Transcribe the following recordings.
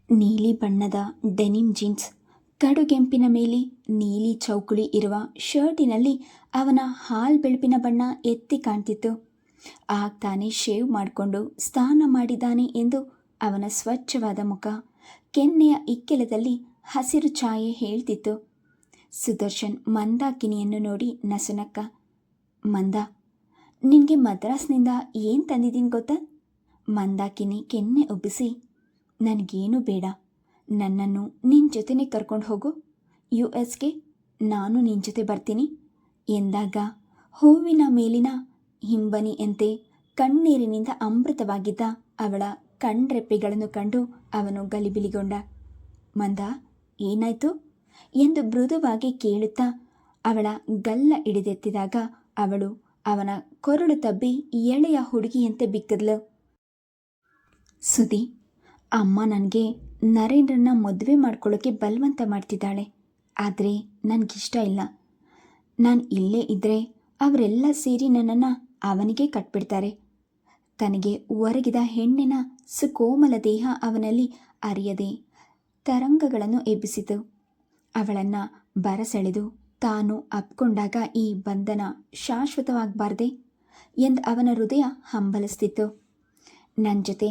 ನೀಲಿ ಬಣ್ಣದ denim jeans, ಕಡುಗೆಂಪಿನ ಮೇಲೆ ನೀಲಿ ಚೌಕುಳಿ ಇರುವ ಶರ್ಟಿನಲ್ಲಿ ಅವನ ಹಾಲ್ ಬೆಳಪಿನ ಬಣ್ಣ ಎತ್ತಿ ಕಾಣ್ತಿತ್ತು. ಆಗ ತಾನೇ ಶೇವ್ ಮಾಡಿಕೊಂಡು ಸ್ನಾನ ಮಾಡಿದ್ದಾನೆ ಎಂದು ಅವನ ಸ್ವಚ್ಛವಾದ ಮುಖ, ಕೆನ್ನೆಯ ಇಕ್ಕೆಲದಲ್ಲಿ ಹಸಿರು ಛಾಯೆ ಹೇಳ್ತಿತ್ತು. ಸುದರ್ಶನ್ ಮಂದಾಕಿನಿಯನ್ನು ನೋಡಿ ನಸುನಕ್ಕ. ಮಂದ, ನಿನಗೆ ಮದ್ರಾಸ್ನಿಂದ ಏನು ತಂದಿದ್ದೀನಿ ಗೊತ್ತಾ? ಮಂದಾಕಿನಿ ಕೆನ್ನೆ ಉಬ್ಬಿಸಿ, ನನಗೇನು ಬೇಡ, ನನ್ನನ್ನು ನಿನ್ನ ಜೊತೆನೇ ಕರ್ಕೊಂಡು ಹೋಗು, US ಗೆ ನಾನು ನಿನ್ನ ಜೊತೆ ಬರ್ತೀನಿ ಎಂದಾಗ ಹೂವಿನ ಮೇಲಿನ ಹಿಂಬನಿಯಂತೆ ಕಣ್ಣೀರಿನಿಂದ ಅಮೃತವಾಗಿದ್ದ ಅವಳ ಕಣ್ರೆಪ್ಪೆಗಳನ್ನು ಕಂಡು ಅವನು ಗಲಿಬಿಲಿಗೊಂಡ. ಮಂದ, ಏನಾಯ್ತು ಎಂದು ಮೃದುವಾಗಿ ಕೇಳುತ್ತಾ ಅವಳ ಗಲ್ಲ ಹಿಡಿದೆತ್ತಿದಾಗ ಅವಳು ಅವನ ಕೊರಳು ತಬ್ಬಿ ಎಳೆಯ ಹುಡುಗಿಯಂತೆ ಬಿಕ್ಕದ್ಲು. ಸುದಿ, ಅಮ್ಮ ನನಗೆ ನರೇಂದ್ರನ ಮದುವೆ ಮಾಡ್ಕೊಳ್ಳೋಕ್ಕೆ ಬಲವಂತ ಮಾಡ್ತಿದ್ದಾಳೆ. ಆದರೆ ನನಗಿಷ್ಟ ಇಲ್ಲ. ನಾನು ಇಲ್ಲೇ ಇದ್ದರೆ ಅವರೆಲ್ಲ ಸೇರಿ ನನ್ನನ್ನು ಅವನಿಗೆ ಕಟ್ಬಿಡ್ತಾರೆ. ತನಗೆ ಒರಗಿದ ಹೆಣ್ಣಿನ ಸುಕೋಮಲ ದೇಹ ಅವನಲ್ಲಿ ಅರಿಯದೆ ತರಂಗಗಳನ್ನು ಎಬ್ಬಿಸಿತು. ಅವಳನ್ನು ಬರಸೆಳೆದು ತಾನು ಅಪ್ಕೊಂಡಾಗ ಈ ಬಂಧನ ಶಾಶ್ವತವಾಗಬಾರ್ದೆ ಎಂದು ಅವನ ಹೃದಯ ಹಂಬಲಿಸ್ತಿತ್ತು. ನನ್ನ ಜೊತೆ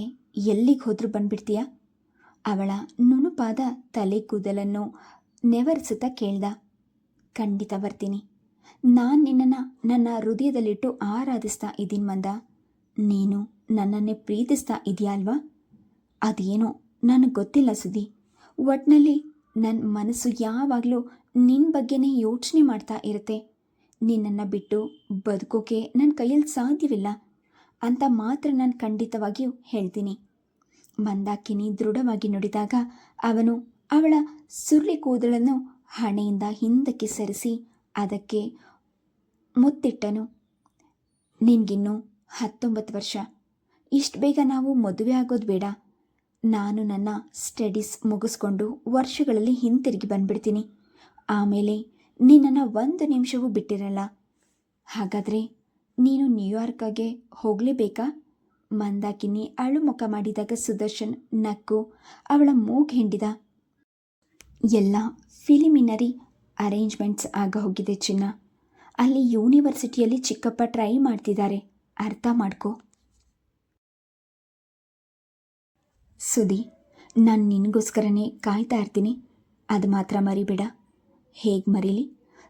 ಎಲ್ಲಿಗೆ ಹೋದ್ರೂ ಬಂದ್ಬಿಡ್ತೀಯಾ? ಅವಳ ನುಣುಪಾದ ತಲೆ ಕೂದಲನ್ನು ನೆವರಿಸುತ್ತಾ ಕೇಳ್ದ. ಖಂಡಿತ ಬರ್ತೀನಿ. ನಾನು ನಿನ್ನನ್ನು ನನ್ನ ಹೃದಯದಲ್ಲಿಟ್ಟು ಆರಾಧಿಸ್ತಾ ಇದ್ದೀನಿ ಮಂದ. ನೀನು ನನ್ನನ್ನೇ ಪ್ರೀತಿಸ್ತಾ ಇದೆಯಾ ಅಲ್ವಾ? ಅದೇನೋ ನನಗೆ ಗೊತ್ತಿಲ್ಲ ಸುದಿ. ಒಟ್ಟಿನಲ್ಲಿ ನನ್ನ ಮನಸ್ಸು ಯಾವಾಗಲೂ ನಿನ್ನ ಬಗ್ಗೆನೇ ಯೋಚನೆ ಮಾಡ್ತಾ ಇರುತ್ತೆ. ನಿನ್ನನ್ನು ಬಿಟ್ಟು ಬದುಕೋಕೆ ನನ್ನ ಕೈಯಲ್ಲಿ ಸಾಧ್ಯವಿಲ್ಲ ಅಂತ ಮಾತ್ರ ನಾನು ಖಂಡಿತವಾಗಿಯೂ ಹೇಳ್ತೀನಿ. ಮಂದಾಕಿನಿ ದೃಢವಾಗಿ ನುಡಿದಾಗ ಅವನು ಅವಳ ಸುರುಳಿ ಕೂದಲನ್ನು ಹಣೆಯಿಂದ ಹಿಂದಕ್ಕೆ ಸರಿಸಿ ಅದಕ್ಕೆ ಮುತ್ತಿಟ್ಟನು. ನಿನಗಿನ್ನೂ 19 ವರ್ಷ. ಇಷ್ಟು ಬೇಗ ನಾವು ಮದುವೆ ಆಗೋದು ಬೇಡ. ನಾನು ನನ್ನ ಸ್ಟಡೀಸ್ ಮುಗಿಸ್ಕೊಂಡು ವರ್ಷಗಳಲ್ಲಿ ಹಿಂತಿರುಗಿ ಬಂದ್ಬಿಡ್ತೀನಿ. ಆಮೇಲೆ ನಿನ್ನನ್ನು 1 ನಿಮಿಷವೂ ಬಿಟ್ಟಿರಲ್ಲ. ಹಾಗಾದರೆ ನೀನು ನ್ಯೂಯಾರ್ಕ್ಗೆ ಹೋಗಲೇಬೇಕಾ? ಮಂದಾಕಿನಿ ಅಳು ಮುಖ ಮಾಡಿದಾಗ ಸುದರ್ಶನ್ ನಕ್ಕು ಅವಳ ಮೂಗು ಹಿಂಡಿದ. ಎಲ್ಲ ಫಿಲಿಮಿನರಿ ಅರೇಂಜ್ಮೆಂಟ್ಸ್ ಆಗ ಹೋಗಿದೆ ಚಿನ್ನ. ಅಲ್ಲಿ ಯೂನಿವರ್ಸಿಟಿಯಲ್ಲಿ ಚಿಕ್ಕಪ್ಪ ಟ್ರೈ ಮಾಡ್ತಿದ್ದಾರೆ, ಅರ್ಥ ಮಾಡ್ಕೋ. ಸುದಿ, ನಾನು ನಿನಗೋಸ್ಕರನೇ ಕಾಯ್ತಾ ಇರ್ತೀನಿ, ಅದು ಮಾತ್ರ ಮರಿಬೇಡ. ಹೇಗೆ ಮರೀಲಿ?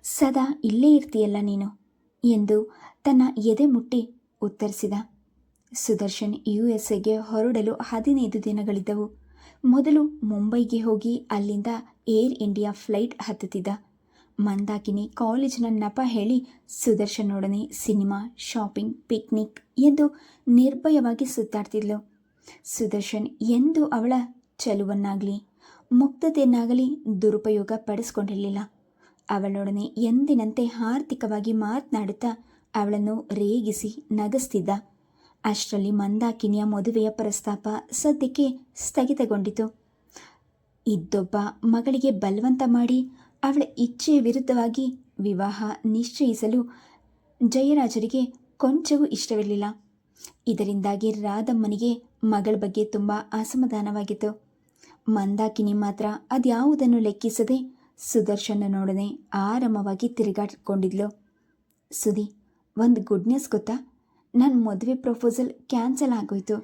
ಸದಾ ಇಲ್ಲೇ ಇರ್ತೀಯಲ್ಲ ನೀನು ಎಂದು ತನ್ನ ಎದೆ ಮುಟ್ಟಿ ಉತ್ತರಿಸಿದ. ಸುದರ್ಶನ್ USA ಗೆ ಹೊರಡಲು 15 ದಿನಗಳಿದ್ದವು. ಮೊದಲು ಮುಂಬೈಗೆ ಹೋಗಿ ಅಲ್ಲಿಂದ ಏರ್ ಇಂಡಿಯಾ ಫ್ಲೈಟ್ ಹತ್ತುತ್ತಿದ್ದ. ಮಂದಾಕಿನಿ ಕಾಲೇಜಿನ ನೆಪ ಹೇಳಿ ಸುದರ್ಶನೊಡನೆ ಸಿನಿಮಾ, ಶಾಪಿಂಗ್, ಪಿಕ್ನಿಕ್ ಎಂದು ನಿರ್ಭಯವಾಗಿ ಸುತ್ತಾಡ್ತಿದ್ಲು. ಸುದರ್ಶನ್ ಎಂದೂ ಅವಳ ಚಲುವನ್ನಾಗಲಿ ಮುಕ್ತತೆಯನ್ನಾಗಲಿ ದುರುಪಯೋಗ ಪಡಿಸ್ಕೊಂಡಿರಲಿಲ್ಲ. ಅವಳೊಡನೆ ಎಂದಿನಂತೆ ಆರ್ಥಿಕವಾಗಿ ಮಾತನಾಡುತ್ತಾ ಅವಳನ್ನು ರೇಗಿಸಿ ನಗಿಸ್ತಿದ್ದ. ಅಷ್ಟರಲ್ಲಿ ಮಂದಾಕಿನಿಯ ಮದುವೆಯ ಪ್ರಸ್ತಾಪ ಸದ್ಯಕ್ಕೆ ಸ್ಥಗಿತಗೊಂಡಿತು. ಇದ್ದೊಬ್ಬ ಮಗಳಿಗೆ ಬಲವಂತ ಮಾಡಿ ಅವಳ ಇಚ್ಛೆಯ ವಿರುದ್ಧವಾಗಿ ವಿವಾಹ ನಿಶ್ಚಯಿಸಲು ಜಯರಾಜರಿಗೆ ಕೊಂಚವೂ ಇಷ್ಟವಿರಲಿಲ್ಲ. ಇದರಿಂದಾಗಿ ರಾಧಮ್ಮನಿಗೆ ಮಗಳ ಬಗ್ಗೆ ತುಂಬ ಅಸಮಾಧಾನವಾಗಿತ್ತು. ಮಂದಾಕಿನಿ ಮಾತ್ರ ಅದ್ಯಾವುದನ್ನು ಲೆಕ್ಕಿಸದೆ ಸುದರ್ಶನನೊಡನೆ ಆರಾಮವಾಗಿ ತಿರುಗಾಡಿಕೊಂಡಿದ್ಲು. ಸುದಿ, ಒಂದು ಗುಡ್ ನ್ಯೂಸ್ ಗೊತ್ತಾ? ನನ್ನ ಮದುವೆ ಪ್ರಪೋಸಲ್ ಕ್ಯಾನ್ಸಲ್ ಆಗೋಯ್ತು.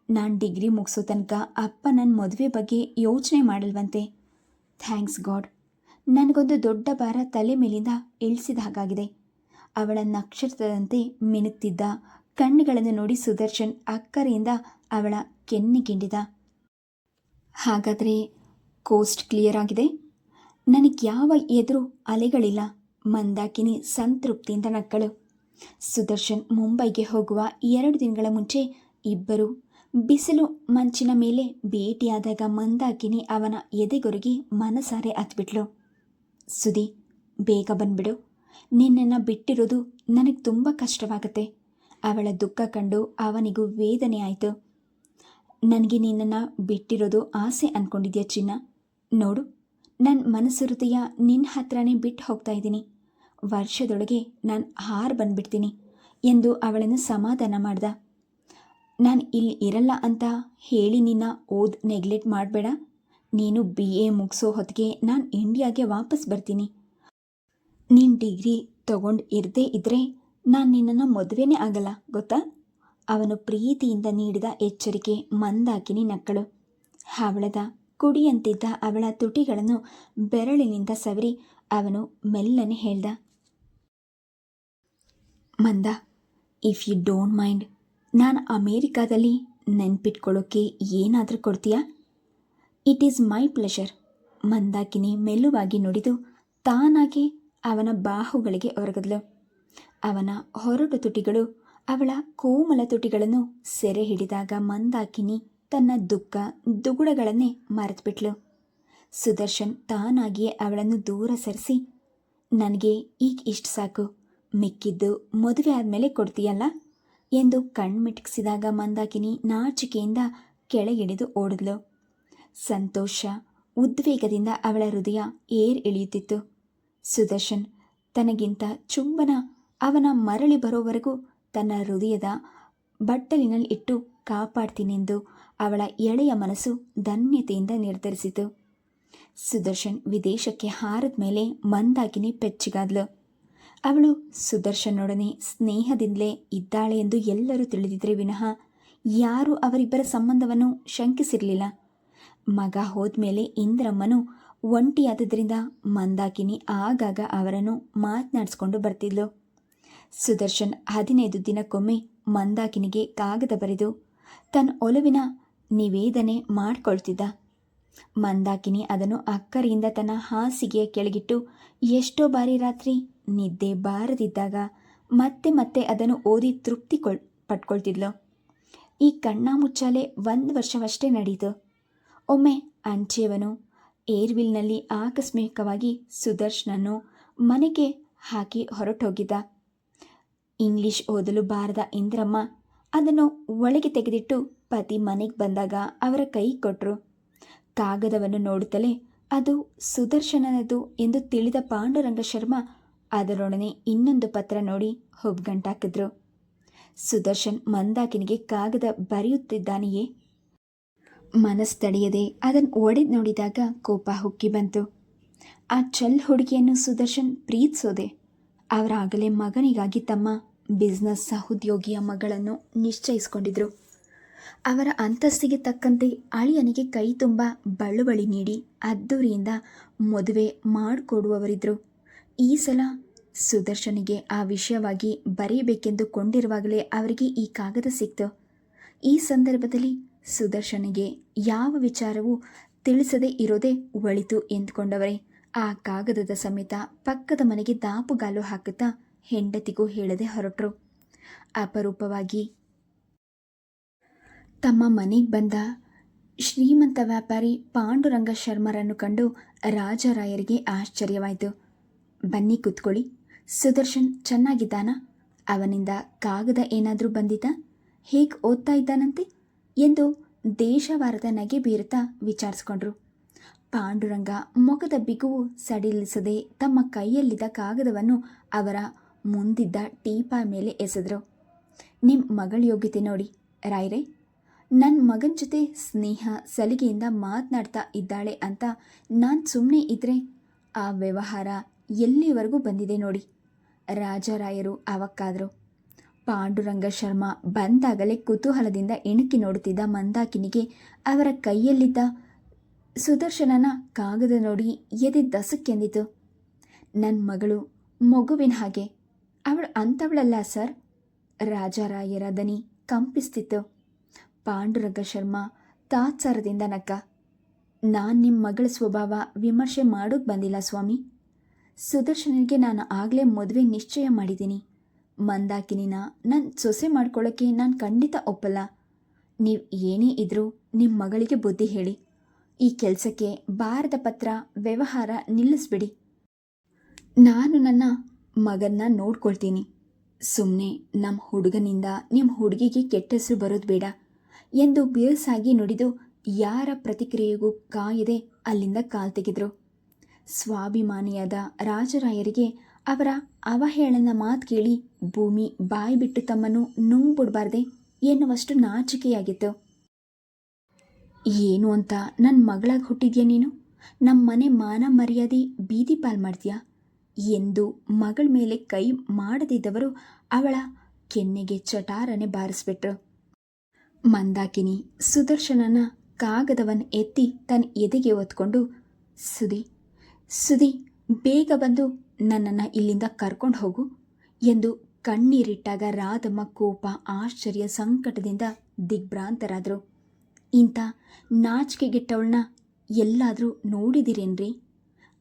ನಾನು ಡಿಗ್ರಿ ಮುಗಿಸೋ ತನಕ ಅಪ್ಪ ನನ್ನ ಮದುವೆ ಬಗ್ಗೆ ಯೋಚನೆ ಮಾಡಲ್ವಂತೆ. Thanks god. ನನಗೊಂದು ದೊಡ್ಡ ಭಾರ ತಲೆ ಮೇಲಿಂದ ಇಳಿಸಿದ ಹಾಗಾಗಿದೆ. ಅವಳ ನಕ್ಷತ್ರದಂತೆ ಮಿನುಕ್ತಿದ್ದ ಕಣ್ಣುಗಳನ್ನು ನೋಡಿ ಸುದರ್ಶನ್ ಅಕ್ಕರೆಯಿಂದ ಅವಳ ಕೆನ್ನೆಗಿಂಡಿದ. ಹಾಗಾದರೆ ಕೋಸ್ಟ್ ಕ್ಲಿಯರ್ ಆಗಿದೆ? ನನಗೆ ಯಾವ ಎದುರು ಅಲೆಗಳಿಲ್ಲ. ಮಂದಾಕಿನಿ ಸಂತೃಪ್ತಿಯಿಂದ ನಕ್ಕಳು. ಸುದರ್ಶನ್ ಮುಂಬೈಗೆ ಹೋಗುವ 2 ದಿನಗಳ ಮುಂಚೆ ಇಬ್ಬರು ಬಿಸಿಲು ಮಂಚಿನ ಮೇಲೆ ಭೇಟಿಯಾದಾಗ ಮಂದಾಕಿನಿ ಅವನ ಎದೆಗೊರಗಿ ಮನಸಾರೆ ಹತ್ಬಿಟ್ಲು. ಸುದಿ, ಬೇಗ ಬಂದ್ಬಿಡು. ನಿನ್ನನ್ನು ಬಿಟ್ಟಿರೋದು ನನಗೆ ತುಂಬ ಕಷ್ಟವಾಗುತ್ತೆ. ಅವಳ ದುಃಖ ಕಂಡು ಅವನಿಗೂ ವೇದನೆ ಆಯಿತು. ನನಗೆ ನಿನ್ನನ್ನು ಬಿಟ್ಟಿರೋದು ಆಸೆ ಅಂದ್ಕೊಂಡಿದ್ಯಾ ಚಿನ್ನ? ನೋಡು, ನನ್ನ ಮನಸ್ಸು ಹೃದಯ ನಿನ್ನ ಹತ್ರನೇ ಬಿಟ್ಟು ಹೋಗ್ತಾ ಇದ್ದೀನಿ. ವರ್ಷದೊಳಗೆ ನಾನು ಬಂದ್ಬಿಡ್ತೀನಿ ಎಂದು ಅವಳನ್ನು ಸಮಾಧಾನ ಮಾಡ್ದ. ನಾನು ಇಲ್ಲಿ ಇರಲ್ಲ ಅಂತ ಹೇಳಿ ನಿನ್ನ ನೆಗ್ಲೆಕ್ಟ್ ಮಾಡಬೇಡ. ನೀನು BA ಮುಗಿಸೋ ಹೊತ್ತಿಗೆ ನಾನು ಇಂಡಿಯಾಗೆ ವಾಪಸ್ ಬರ್ತೀನಿ. ನೀನು ಡಿಗ್ರಿ ತಗೊಂಡು ಇರದೇ ಇದ್ದರೆ ನಾನು ನಿನ್ನನ್ನು ಮದುವೆನೇ ಆಗಲ್ಲ ಗೊತ್ತಾ? ಅವನು ಪ್ರೀತಿಯಿಂದ ನೀಡಿದ ಎಚ್ಚರಿಕೆ ಮಂದಾಕಿನಿ ನಕ್ಕಳು. ಹವಳದ ಕುಡಿಯಂತಿದ್ದ ಅವಳ ತುಟಿಗಳನ್ನು ಬೆರಳಿನಿಂದ ಸವರಿ ಅವನು ಮೆಲ್ಲನೆ ಹೇಳ್ದ, ಮಂದ, ಇಫ್ ಯು ಡೋಂಟ್ ಮೈಂಡ್, ನಾನು ಅಮೇರಿಕಾದಲ್ಲಿ ನೆನ್ಪಿಟ್ಕೊಳ್ಳೋಕ್ಕೆ ಏನಾದರೂ ಕೊಡ್ತೀಯಾ? It is my pleasure. Mandakini ಮೆಲ್ಲುವಾಗಿ ನುಡಿದು ತಾನಾಗೆ ಅವನ ಬಾಹುಗಳಿಗೆ ಒರಗದ್ಲು. ಅವನ ಹೊರಟು ತುಟಿಗಳು ಅವಳ ಕೋಮಲ ತುಟಿಗಳನ್ನು ಸೆರೆ ಹಿಡಿದಾಗ ಮಂದಾಕಿನಿ ತನ್ನ ದುಃಖ ದುಗುಡಗಳನ್ನೇ ಮರೆತುಬಿಟ್ಲು. ಸುದರ್ಶನ್ ತಾನಾಗಿಯೇ ಅವಳನ್ನು ದೂರ ಸರಿಸಿ, ನನಗೆ ಈಗ ಇಷ್ಟು ಸಾಕು, ಮಿಕ್ಕಿದ್ದು ಮದುವೆ ಆದಮೇಲೆ ಕೊಡ್ತೀಯಲ್ಲ ಎಂದು ಕಣ್ಮಿಟುಕಿಸಿದಾಗ ಮಂದಾಕಿನಿ ನಾಚಿಕೆಯಿಂದ ಕೆಳಗಿಳಿದು ಓಡಿದ್ಲು. ಸಂತೋಷ ಉದ್ವೇಗದಿಂದ ಅವಳ ಹೃದಯ ಇಳಿಯುತ್ತಿತ್ತು. ಸುದರ್ಶನ್ ತನಗಿಂತ ಚುಂಬನ ಅವನ ಮರಳಿ ಬರೋವರೆಗೂ ತನ್ನ ಹೃದಯದ ಬಟ್ಟಲಿನಲ್ಲಿ ಇಟ್ಟು ಕಾಪಾಡ್ತೀನೆಂದು ಅವಳ ಎಳೆಯ ಮನಸ್ಸು ಧನ್ಯತೆಯಿಂದ ನಿರ್ಧರಿಸಿತು. ಸುದರ್ಶನ್ ವಿದೇಶಕ್ಕೆ ಹಾರದ ಮೇಲೆ ಮಂದಾಕಿನಿ ಪೆಚ್ಚಿಗಾದ್ಲು. ಅವಳು ಸುದರ್ಶನೊಡನೆ ಸ್ನೇಹದಿಂದಲೇ ಇದ್ದಾಳೆ ಎಂದು ಎಲ್ಲರೂ ತಿಳಿದಿದ್ದರೆ ವಿನಃ ಯಾರೂ ಅವರಿಬ್ಬರ ಸಂಬಂಧವನ್ನು ಶಂಕಿಸಿರಲಿಲ್ಲ. ಮಗ ಹೋದ್ಮೇಲೆ ಇಂದ್ರಮ್ಮನು ಒಂಟಿಯಾದದ್ರಿಂದ ಮಂದಾಕಿನಿ ಆಗಾಗ ಅವರನ್ನು ಮಾತನಾಡಿಸ್ಕೊಂಡು ಬರ್ತಿದ್ಲು. ಸುದರ್ಶನ್ 15 ದಿನಕ್ಕೊಮ್ಮೆ ಮಂದಾಕಿನಿಗೆ ಕಾಗದ ಬರೆದು ತನ್ನ ಒಲವಿನ ನಿವೇದನೆ ಮಾಡಿಕೊಳ್ತಿದ್ದ. ಮಂದಾಕಿನಿ ಅದನ್ನು ಅಕ್ಕರೆಯಿಂದ ತನ್ನ ಹಾಸಿಗೆಯ ಕೆಳಗಿಟ್ಟು ಎಷ್ಟೋ ಬಾರಿ ರಾತ್ರಿ ನಿದ್ದೆ ಬಾರದಿದ್ದಾಗ ಮತ್ತೆ ಮತ್ತೆ ಅದನ್ನು ಓದಿ ತೃಪ್ತಿ ಪಟ್ಕೊಳ್ತಿದ್ಲು. ಈ ಕಣ್ಣಾಮುಚ್ಚಾಲೆ 1 ವರ್ಷವಷ್ಟೇ ನಡೆಯಿತು. ಒಮ್ಮೆ ಅಂಚೆಯವನು ಏರ್ವಿಲ್ನಲ್ಲಿ ಆಕಸ್ಮಿಕವಾಗಿ ಸುದರ್ಶನನ್ನು ಮನೆಗೆ ಹಾಕಿ ಹೊರಟೋಗಿದ್ದ. ಇಂಗ್ಲಿಷ್ ಓದಲು ಬಾರದ ಇಂದ್ರಮ್ಮ ಅದನ್ನು ಒಳಗೆ ತೆಗೆದಿಟ್ಟು ಪತಿ ಮನೆಗೆ ಬಂದಾಗ ಅವರ ಕೈ ಕೊಟ್ಟರು. ಕಾಗದವನ್ನು ನೋಡುತ್ತಲೇ ಅದು ಸುದರ್ಶನನದು ಎಂದು ತಿಳಿದ ಪಾಂಡುರಂಗ ಶರ್ಮ ಅದರೊಡನೆ ಇನ್ನೊಂದು ಪತ್ರ ನೋಡಿ ಹುಬ್ಗಂಟಾಕಿದ್ರು. ಸುದರ್ಶನ್ ಮಂದಾಕಿನಿಗೆ ಕಾಗದ ಬರೆಯುತ್ತಿದ್ದಾನೆಯೇ? ಮನಸ್ಸು ತಡೆಯದೆ ಅದನ್ನು ಒಡೆದು ನೋಡಿದಾಗ ಕೋಪ ಹುಕ್ಕಿ ಬಂತು. ಆ ಚಲ್ ಹುಡುಗಿಯನ್ನು ಸುದರ್ಶನ್ ಪ್ರೀತಿಸೋದೆ. ಅವರಾಗಲೇ ಮಗನಿಗಾಗಿ ತಮ್ಮ ಬಿಸ್ನೆಸ್ ಸಹೋದ್ಯೋಗಿಯ ಮಗಳನ್ನು ನಿಶ್ಚಯಿಸಿಕೊಂಡಿದ್ರು. ಅವರ ಅಂತಸ್ತಿಗೆ ತಕ್ಕಂತೆ ಅಳಿಯನಿಗೆ ಕೈ ತುಂಬ ಬಳುವಳಿ ನೀಡಿ ಅದ್ದೂರಿಯಿಂದ ಮದುವೆ ಮಾಡಿಕೊಡುವವರಿದ್ದರು. ಈ ಸಲ ಸುದರ್ಶನಿಗೆ ಆ ವಿಷಯವಾಗಿ ಬರೆಯಬೇಕೆಂದು ಕೊಂಡಿರುವಾಗಲೇ ಅವರಿಗೆ ಈ ಕಾಗದ ಸಿಕ್ತು. ಈ ಸಂದರ್ಭದಲ್ಲಿ ಸುದರ್ಶನಿಗೆ ಯಾವ ವಿಚಾರವೂ ತಿಳಿಸದೇ ಇರೋದೇ ಒಳಿತು ಎಂದುಕೊಂಡವರೇ ಆ ಕಾಗದದ ಸಮೇತ ಪಕ್ಕದ ಮನೆಗೆ ದಾಪುಗಾಲು ಹಾಕುತ್ತಾ ಹೆಂಡತಿಗೂ ಹೇಳದೆ ಹೊರಟರು. ಅಪರೂಪವಾಗಿ ತಮ್ಮ ಮನೆಗೆ ಬಂದ ಶ್ರೀಮಂತ ವ್ಯಾಪಾರಿ ಪಾಂಡುರಂಗ ಶರ್ಮರನ್ನು ಕಂಡು ರಾಜರಾಯರಿಗೆ ಆಶ್ಚರ್ಯವಾಯಿತು. ಬನ್ನಿ ಕೂತ್ಕೊಳ್ಳಿ, ಸುದರ್ಶನ್ ಚೆನ್ನಾಗಿದ್ದಾನಾ? ಅವನಿಂದ ಕಾಗದ ಏನಾದರೂ ಬಂದಿದ್ದ? ಹೇಗೆ ಓದ್ತಾ ಇದ್ದಾನಂತೆ ಎಂದು ದೇಶವಾರದ ನಗೆ ಬೀರುತ್ತಾ ವಿಚಾರಿಸ್ಕೊಂಡ್ರು. ಪಾಂಡುರಂಗ ಮೊಗದ ಬಿಗುವು ಸಡಿಲಿಸದೆ ತಮ್ಮ ಕೈಯಲ್ಲಿದ್ದ ಕಾಗದವನ್ನು ಅವರ ಮುಂದಿದ್ದ ಟೀಪಾಯ್ ಮೇಲೆ ಎಸೆದ್ರು. ನಿಮ್ಮ ಮಗಳ ಯೋಗ್ಯತೆ ನೋಡಿ ರಾಯ್ರೆ, ನನ್ನ ಮಗನ ಜೊತೆ ಸ್ನೇಹ ಸಲಿಗೆಯಿಂದ ಮಾತನಾಡ್ತಾ ಇದ್ದಾಳೆ ಅಂತ ನಾನು ಸುಮ್ಮನೆ ಇದ್ದರೆ ಆ ವ್ಯವಹಾರ ಎಲ್ಲಿವರೆಗೂ ಬಂದಿದೆ ನೋಡಿ. ರಾಜರಾಯರು ಅವಕ್ಕಾದರು. ಪಾಂಡುರಂಗ ಶರ್ಮ ಬಂದಾಗಲೇ ಕುತೂಹಲದಿಂದ ಇಣುಕಿ ನೋಡುತ್ತಿದ್ದ ಮಂದಾಕಿನಿಗೆ ಅವರ ಕೈಯಲ್ಲಿದ್ದ ಸುದರ್ಶನನ ಕಾಗದ ನೋಡಿ ಎದೆ ದಸಕ್ಕೆಂದಿತು. ನನ್ನ ಮಗಳು ಮಗುವಿನ ಹಾಗೆ, ಅವಳು ಅಂಥವಳಲ್ಲ ಸರ್. ರಾಜರಾಯರ ದನಿ ಕಂಪಿಸ್ತಿತ್ತು. ಪಾಂಡುರಂಗ ಶರ್ಮ ತಾತ್ಸಾರದಿಂದ ನಕ್ಕ. ನಾನು ನಿಮ್ಮ ಮಗಳ ಸ್ವಭಾವ ವಿಮರ್ಶೆ ಮಾಡೋಕ್ಕೆ ಬಂದಿಲ್ಲ ಸ್ವಾಮಿ. ಸುದರ್ಶನಿಗೆ ನಾನು ಆಗಲೇ ಮದುವೆ ನಿಶ್ಚಯ ಮಾಡಿದ್ದೀನಿ. ಮಂದಾಕಿನಿನ ನನ್ನ ಸೊಸೆ ಮಾಡ್ಕೊಳ್ಳೋಕ್ಕೆ ನಾನು ಖಂಡಿತ ಒಪ್ಪಲ್ಲ. ನೀವು ಏನೇ ಇದ್ರೂ ನಿಮ್ಮ ಮಗಳಿಗೆ ಬುದ್ಧಿ ಹೇಳಿ. ಈ ಕೆಲಸಕ್ಕೆ ಬಾರದ ಪತ್ರ ವ್ಯವಹಾರ ನಿಲ್ಲಿಸ್ಬಿಡಿ. ನಾನು ನನ್ನ ಮಗನ್ನ ನೋಡ್ಕೊಳ್ತೀನಿ. ಸುಮ್ಮನೆ ನಮ್ಮ ಹುಡುಗನಿಂದ ನಿಮ್ಮ ಹುಡುಗಿಗೆ ಕೆಟ್ಟ ಹೆಸರು ಬರೋದು ಬೇಡ ಎಂದು ಬಿರುಸಾಗಿ ನುಡಿದು ಯಾರ ಪ್ರತಿಕ್ರಿಯೆಗೂ ಕಾಯದೆ ಅಲ್ಲಿಂದ ಕಾಲ್ ತೆಗೆದರು. ಸ್ವಾಭಿಮಾನಿಯಾದ ರಾಜರಾಯರಿಗೆ ಅವರ ಅವಹೇಳನ ಮಾತು ಕೇಳಿ ಭೂಮಿ ಬಾಯಿ ಬಿಟ್ಟು ತಮ್ಮನ್ನು ನುಂಗ್ಬಿಡಬಾರ್ದೆ ಎನ್ನುವಷ್ಟು ನಾಚಿಕೆಯಾಗಿತ್ತು. ಏನು ಅಂತ ನನ್ನ ಮಗಳಾಗಿ ಹುಟ್ಟಿದ್ಯಾ ನೀನು? ನಮ್ಮ ಮನೆ ಮಾನ ಮರ್ಯಾದೆ ಬೀದಿ ಪಾಲ್ ಮಾಡ್ತೀಯಾ ಎಂದು ಮಗಳ ಮೇಲೆ ಕೈ ಮಾಡದಿದ್ದವರು ಅವಳ ಕೆನ್ನೆಗೆ ಚಟಾರನೆ ಬಾರಿಸ್ಬಿಟ್ರು. ಮಂದಾಕಿನಿ ಸುದರ್ಶನನ ಕಾಗದವನ್ನು ಎತ್ತಿ ತನ್ನ ಎದೆಗೆ ಒತ್ಕೊಂಡು, ಸುದಿ ಸುದಿ ಬೇಗ ಬಂದು ನನ್ನನ್ನು ಇಲ್ಲಿಂದ ಕರ್ಕೊಂಡು ಹೋಗು ಎಂದು ಕಣ್ಣೀರಿಟ್ಟಾಗ ರಾಧಮ್ಮ ಕೋಪ, ಆಶ್ಚರ್ಯ, ಸಂಕಟದಿಂದ ದಿಗ್ಭ್ರಾಂತರಾದರು. ಇಂಥ ನಾಚಿಕೆಗೆಟ್ಟವಳನ್ನ ಎಲ್ಲಾದರೂ ನೋಡಿದಿರೇನ್ರಿ?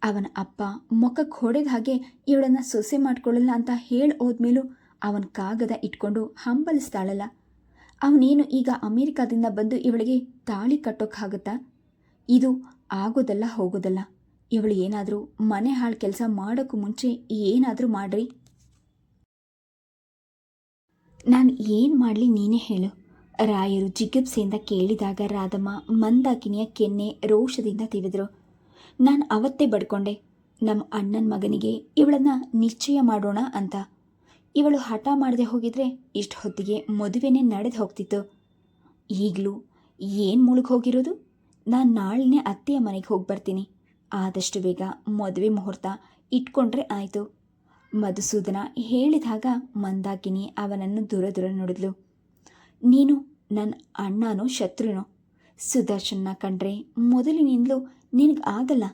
ಅವನ ಅಪ್ಪ ಮುಖಕ್ಕೆ ಹೊಡೆದ ಹಾಗೆ ಇವಳನ್ನು ಸೊಸೆ ಮಾಡ್ಕೊಳ್ಳಲ್ಲ ಅಂತ ಹೇಳಿ ಹೋದ್ಮೇಲೂ ಅವನ ಕಾಗದ ಇಟ್ಕೊಂಡು ಹಂಬಲಿಸ್ತಾಳಲ್ಲ. ಅವನೇನು ಈಗ ಅಮೇರಿಕಾದಿಂದ ಬಂದು ಇವಳಿಗೆ ತಾಳಿ ಕಟ್ಟೋಕ್ಕಾಗುತ್ತಾ? ಇದು ಆಗೋದಲ್ಲ, ಹೋಗೋದಲ್ಲ. ಇವಳು ಏನಾದರೂ ಮನೆ ಹಾಳು ಕೆಲಸ ಮಾಡೋಕ್ಕೂ ಮುಂಚೆ ಏನಾದರೂ ಮಾಡ್ರಿ. ನಾನು ಏನು ಮಾಡಲಿ ನೀನೇ ಹೇಳು. ರಾಯರು ಜಿಗುಪ್ಸೆಯಿಂದ ಕೇಳಿದಾಗ ರಾಧಮ್ಮ ಮಂದಾಕಿನಿಯ ಕೆನ್ನೆ ರೋಷದಿಂದ ತಿವಿದ್ರು. ನಾನು ಅವತ್ತೇ ಬಡ್ಕೊಂಡೆ, ನಮ್ಮ ಅಣ್ಣನ ಮಗನಿಗೆ ಇವಳನ್ನು ನಿಶ್ಚಯ ಮಾಡೋಣ ಅಂತ. ಇವಳು ಹಠ ಮಾಡದೆ ಹೋಗಿದ್ರೆ ಇಷ್ಟು ಹೊತ್ತಿಗೆ ಮದುವೆನೇ ನಡೆದು ಹೋಗ್ತಿತ್ತು. ಈಗಲೂ ಏನು ಮುಳುಗಿ ಹೋಗಿರೋದು? ನಾನು ನಾಳೆನೇ ಅತ್ತೆಯ ಮನೆಗೆ ಹೋಗಿ ಬರ್ತೀನಿ. ಆದಷ್ಟು ಬೇಗ ಮದುವೆ ಮುಹೂರ್ತ ಇಟ್ಕೊಂಡ್ರೆ ಆಯಿತು. ಮಧುಸೂದನ ಹೇಳಿದಾಗ ಮಂದಾಕಿನಿ ಅವನನ್ನು ದೂರ ದೂರ ನೋಡಿದ್ಲು. ನೀನು ನನ್ನ ಅಣ್ಣನೋ ಶತ್ರುನೋ? ಸುದರ್ಶನ ಕಂಡ್ರೆ ಮೊದಲಿನಿಂದಲೂ ನಿನಗೆ ಆಗಲ್ಲ,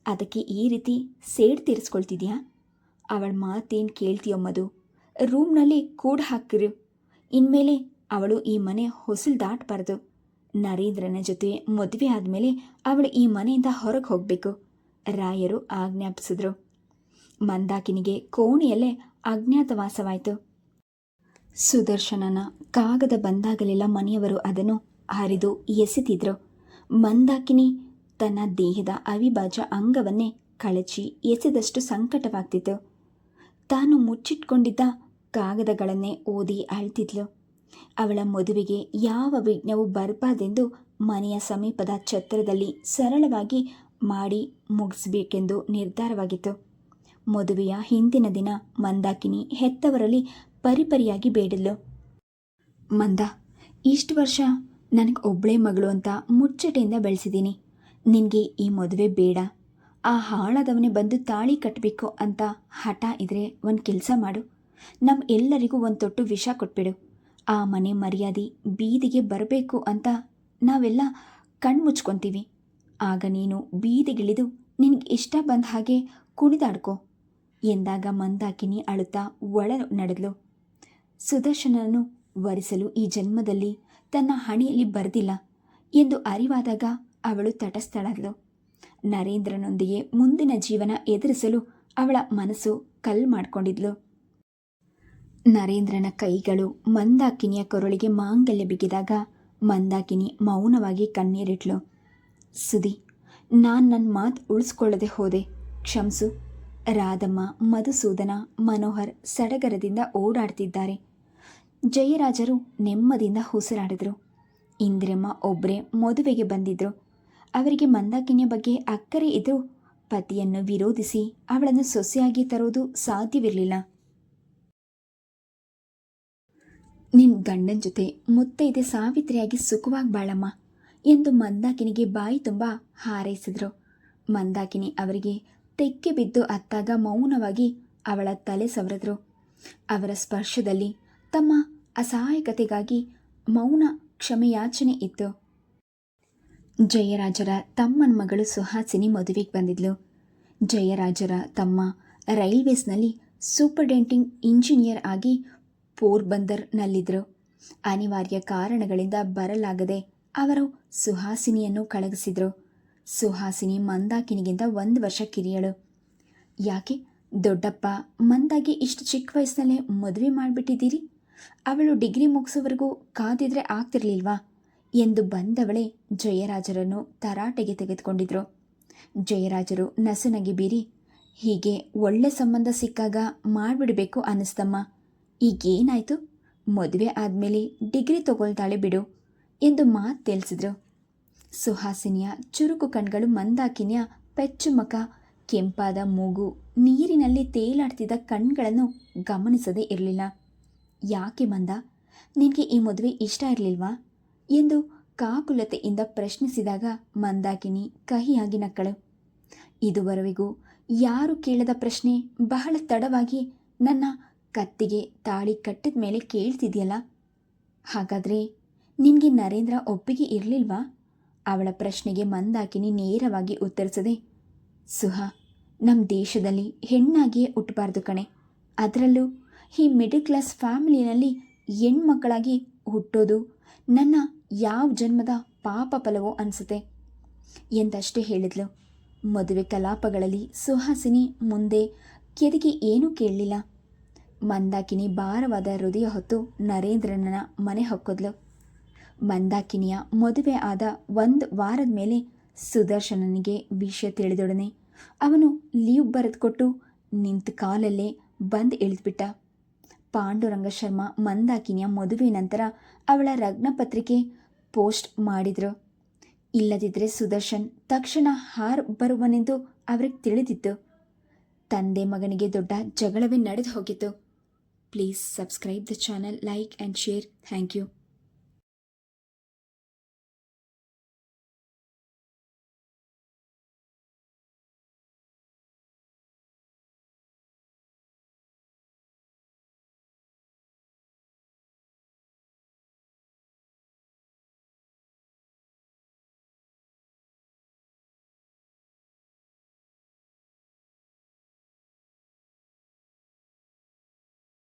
ಅದಕ್ಕೆ ಈ ರೀತಿ ಸೇಡ್ ತೀರಿಸ್ಕೊಳ್ತಿದ್ಯಾ? ಅವಳ ಮಾತೇನು ಕೇಳ್ತೀಯೋ ಮಧು? ರೂಮ್ನಲ್ಲಿ ಕೂಡ ಹಾಕಿರು. ಇನ್ಮೇಲೆ ಅವಳು ಈ ಮನೆ ಹೊಸಲು ದಾಟಬಾರ್ದು. ನರೇಂದ್ರನ ಜೊತೆ ಮದುವೆ ಆದಮೇಲೆ ಅವಳು ಈ ಮನೆಯಿಂದ ಹೊರಗೆ ಹೋಗಬೇಕು. ರಾಯರು ಆಜ್ಞಾಪಿಸಿದ್ರು. ಮಂದಾಕಿನಿಗೆ ಕೋಣೆಯಲ್ಲೇ ಅಜ್ಞಾತವಾಸವಾಯಿತು. ಸುದರ್ಶನನ ಕಾಗದ ಬಂದಾಗಲೆಲ್ಲ ಮನೆಯವರು ಅದನ್ನು ಹರಿದು ಎಸೆತಿದ್ರು. ಮಂದಾಕಿನಿ ತನ್ನ ದೇಹದ ಅವಿಭಾಜ್ಯ ಅಂಗವನ್ನೇ ಕಳಚಿ ಎಸೆದಷ್ಟು ಸಂಕಟವಾಗ್ತಿತ್ತು. ತಾನು ಮುಚ್ಚಿಟ್ಕೊಂಡಿದ್ದ ಕಾಗದಗಳನ್ನೇ ಓದಿ ಅಳ್ತಿದ್ಲು. ಅವಳ ಮದುವೆಗೆ ಯಾವ ವಿಘ್ನವೂ ಬರಬಾರ್ದೆಂದು ಮನೆಯ ಸಮೀಪದ ಛತ್ರದಲ್ಲಿ ಸರಳವಾಗಿ ಮಾಡಿ ಮುಗಿಸಬೇಕೆಂದು ನಿರ್ಧಾರವಾಗಿತ್ತು. ಮದುವೆಯ ಹಿಂದಿನ ದಿನ ಮಂದಾಕಿನಿ ಹೆತ್ತವರಲ್ಲಿ ಪರಿಪರಿಯಾಗಿ ಬೇಡಿದ್ಲು. ಮಂದ, ಇಷ್ಟು ವರ್ಷ ನನಗೆ ಒಬ್ಬಳೇ ಮಗಳು ಅಂತ ಮುಚ್ಚಟೆಯಿಂದ ಬೆಳೆಸಿದ್ದೀನಿ. ನಿನಗೆ ಈ ಮದುವೆ ಬೇಡ, ಆ ಹಾಳಾದವನೇ ಬಂದು ತಾಳಿ ಕಟ್ಟಬೇಕು ಅಂತ ಹಠ ಇದ್ರೆ ಒಂದು ಕೆಲಸ ಮಾಡು. ನಮ್ಮ ಎಲ್ಲರಿಗೂ ಒಂದು ತೊಟ್ಟು ವಿಷ ಕೊಟ್ಬಿಡು. ಆ ಮನೆ ಮರ್ಯಾದೆ ಬೀದಿಗೆ ಬರಬೇಕು ಅಂತ ನಾವೆಲ್ಲ ಕಣ್ಮುಚ್ಕೊತೀವಿ. ಆಗ ನೀನು ಬೀದಿಗಿಳಿದು ನಿನಗೆ ಇಷ್ಟ ಬಂದ ಹಾಗೆ ಕುಣಿದಾಡ್ಕೋ ಎಂದಾಗ ಮಂದಾಕಿನಿ ಅಳುತ್ತಾ ಒಳ ನಡೆದ್ಲು. ಸುದರ್ಶನನ್ನು ವರಿಸಲು ಈ ಜನ್ಮದಲ್ಲಿ ತನ್ನ ಹಣೆಯಲ್ಲಿ ಬರೆದಿಲ್ಲ ಎಂದು ಅರಿವಾದಾಗ ಅವಳು ತಟಸ್ಥಳಾದಳು. ನರೇಂದ್ರನೊಂದಿಗೆ ಮುಂದಿನ ಜೀವನ ಎದುರಿಸಲು ಅವಳ ಮನಸ್ಸು ಕಲ್ಲು ಮಾಡಿಕೊಂಡಿದ್ಲು. ನರೇಂದ್ರನ ಕೈಗಳು ಮಂದಾಕಿನಿಯ ಕೊರಳಿಗೆ ಮಾಂಗಲ್ಯ ಬಿಗಿದಾಗ ಮಂದಾಕಿನಿ ಮೌನವಾಗಿ ಕಣ್ಣೀರಿಟ್ಲು. ಸುದಿ, ನಾನು ನನ್ನ ಮಾತು ಉಳಿಸ್ಕೊಳ್ಳದೆ ಹೋದೆ, ಕ್ಷಮಿಸು. ರಾಧಮ್ಮ, ಮಧುಸೂದನ, ಮನೋಹರ್ ಸಡಗರದಿಂದ ಓಡಾಡ್ತಿದ್ದಾರೆ. ಜಯರಾಜರು ನೆಮ್ಮದಿಯಿಂದ ಉಸಿರಾಡಿದ್ರು. ಇಂದಿರಮ್ಮ ಒಬ್ಬರೇ ಮದುವೆಗೆ ಬಂದಿದ್ರು. ಅವರಿಗೆ ಮಂದಾಕಿನಿಯ ಬಗ್ಗೆ ಅಕ್ಕರೆ ಇದ್ದರೂ ಪತಿಯನ್ನು ವಿರೋಧಿಸಿ ಅವಳನ್ನು ಸೊಸೆಯಾಗಿ ತರೋದು ಸಾಧ್ಯವಿರಲಿಲ್ಲ. ನಿನ್ನ ಗಂಡನ ಜೊತೆ ಮುತ್ತೈದೆ ಸಾವಿತ್ರಿಯಾಗಿ ಸುಖವಾಗಿ ಬಾಳಮ್ಮ ಎಂದು ಮಂದಾಕಿನಿಗೆ ಬಾಯಿ ತುಂಬ ಹಾರೈಸಿದ್ರು. ಮಂದಾಕಿನಿ ಅವರಿಗೆ ತೆಕ್ಕೆ ಬಿದ್ದು ಅತ್ತಾಗ ಮೌನವಾಗಿ ಅವಳ ತಲೆ ಸವರಿದ್ರು. ಅವರ ಸ್ಪರ್ಶದಲ್ಲಿ ತಮ್ಮ ಅಸಹಾಯಕತೆಗಾಗಿ ಮೌನ ಕ್ಷಮೆಯಾಚನೆ ಇತ್ತು. ಜಯರಾಜರ ತಮ್ಮನ ಮಗಳು ಸುಹಾಸಿನಿ ಮದುವೆಗೆ ಬಂದಿದ್ಲು. ಜಯರಾಜರ ತಮ್ಮ ರೈಲ್ವೇಸ್ನಲ್ಲಿ ಸೂಪರ್ಡೆಂಟಿಂಗ್ ಇಂಜಿನಿಯರ್ ಆಗಿ ಪೋರ್ಬಂದರ್ನಲ್ಲಿದ್ದರು. ಅನಿವಾರ್ಯ ಕಾರಣಗಳಿಂದ ಬರಲಾಗದೆ ಅವರು ಸುಹಾಸಿನಿಯನ್ನು ಕಳಗಿಸಿದರು. ಸುಹಾಸಿನಿ ಮಂದಾಕಿನಿಗಿಂತ 1 ವರ್ಷ ಕಿರಿಯಳು. ಯಾಕೆ ದೊಡ್ಡಪ್ಪ ಮಂದಾಗಿ ಇಷ್ಟು ಚಿಕ್ಕ ವಯಸ್ಸಿನಲ್ಲೇ ಮದುವೆ ಮಾಡಿಬಿಟ್ಟಿದ್ದೀರಿ? ಅವಳು ಡಿಗ್ರಿ ಮುಗಿಸೋವರೆಗೂ ಕಾದಿದ್ರೆ ಆಗ್ತಿರ್ಲಿಲ್ವಾ ಎಂದು ಬಂದವಳೇ ಜಯರಾಜರನ್ನು ತರಾಟೆಗೆ ತೆಗೆದುಕೊಂಡಿದ್ರು. ಜಯರಾಜರು ನಸುನಗೆ ಬೀರಿ, ಹೀಗೆ ಒಳ್ಳೆ ಸಂಬಂಧ ಸಿಕ್ಕಾಗ ಮಾಡಿಬಿಡಬೇಕು ಅನ್ನಿಸ್ತಮ್ಮ. ಈಗೇನಾಯಿತು? ಮದುವೆ ಆದಮೇಲೆ ಡಿಗ್ರಿ ತಗೊಳ್ತಾಳೆ ಬಿಡು ಎಂದು ಮಾತು ತಿಳಿಸಿದ್ರು. ಸುಹಾಸಿನಿಯ ಚುರುಕು ಕಣ್ಗಳು ಮಂದಾಕಿನಿಯ ಪೆಚ್ಚು ಮುಖ, ಕೆಂಪಾದ ಮೂಗು, ನೀರಿನಲ್ಲಿ ತೇಲಾಡ್ತಿದ್ದ ಕಣ್ಗಳನ್ನು ಗಮನಿಸದೇ ಇರಲಿಲ್ಲ. ಯಾಕೆ ಮಂದ, ನಿನಗೆ ಈ ಮದುವೆ ಇಷ್ಟ ಇರಲಿಲ್ವಾ ಎಂದು ಕಾಕುಲತೆಯಿಂದ ಪ್ರಶ್ನಿಸಿದಾಗ ಮಂದಾಕಿನಿ ಕಹಿಯಾಗಿ ನಕ್ಕಳು. ಇದುವರೆವಿಗೂ ಯಾರು ಕೇಳದ ಪ್ರಶ್ನೆ ಬಹಳ ತಡವಾಗಿ ನನ್ನ ಕತ್ತಿಗೆ ತಾಳಿ ಕಟ್ಟಿದ ಮೇಲೆ ಕೇಳ್ತಿದೆಯಲ್ಲ, ಹಾಗಾದರೆ ನಿನಗೆ ನರೇಂದ್ರ ಒಪ್ಪಿಗೆ ಇರಲಿಲ್ವಾ? ಅವಳ ಪ್ರಶ್ನೆಗೆ ಮಂದಾಕಿನಿ ನೇರವಾಗಿ ಉತ್ತರಿಸದೆ, ಸುಹಾ, ನಮ್ಮ ದೇಶದಲ್ಲಿ ಹೆಣ್ಣಾಗಿಯೇ ಹುಟ್ಟಬಾರ್ದು ಕಣೆ. ಅದರಲ್ಲೂ ಈ ಮಿಡಲ್ ಕ್ಲಾಸ್ ಫ್ಯಾಮಿಲಿನಲ್ಲಿ ಹೆಣ್ಮಕ್ಕಳಾಗಿ ಹುಟ್ಟೋದು ನನ್ನ ಯಾವ ಜನ್ಮದ ಪಾಪ ಫಲವೋ ಅನಿಸುತ್ತೆ ಎಂದಷ್ಟೇ ಹೇಳಿದ್ಲು. ಮದುವೆ ಕಲಾಪಗಳಲ್ಲಿ ಸುಹಾಸಿನಿ ಮುಂದೆ ಕೆದಕಿ ಏನೂ ಕೇಳಲಿಲ್ಲ. ಮಂದಾಕಿನಿ ಭಾರವಾದ ಹೃದಯ ಹೊತ್ತು ನರೇಂದ್ರನ ಮನೆ ಹೊಕ್ಕೋದ್ಲು. ಮಂದಾಕಿನಿಯ ಮದುವೆ ಆದ 1 ವಾರದ ಮೇಲೆ ಸುದರ್ಶನನಿಗೆ ವಿಷಯ ತಿಳಿದೊಡನೆ ಅವನು ಲೀವ್ ಬರೆದುಕೊಟ್ಟು ನಿಂತ ಕಾಲಲ್ಲೇ ಬಂದು ಇಳಿದ್ಬಿಟ್ಟ. ಪಾಂಡುರಂಗ ಶರ್ಮಾ ಮಂದಾಕಿನಿಯ ಮದುವೆ ನಂತರ ಅವಳ ಲಗ್ನಪತ್ರಿಕೆ ಪೋಸ್ಟ್ ಮಾಡಿದ್ರು. ಇಲ್ಲದಿದ್ದರೆ ಸುದರ್ಶನ್ ತಕ್ಷಣ ಬರುವನೆಂದು ಅವ್ರಿಗೆ ತಿಳಿದಿತ್ತು. ತಂದೆ ಮಗನಿಗೆ ದೊಡ್ಡ ಜಗಳವೇ ನಡೆದು ಹೋಗಿತ್ತು. Please subscribe the channel, like and share. Thank you.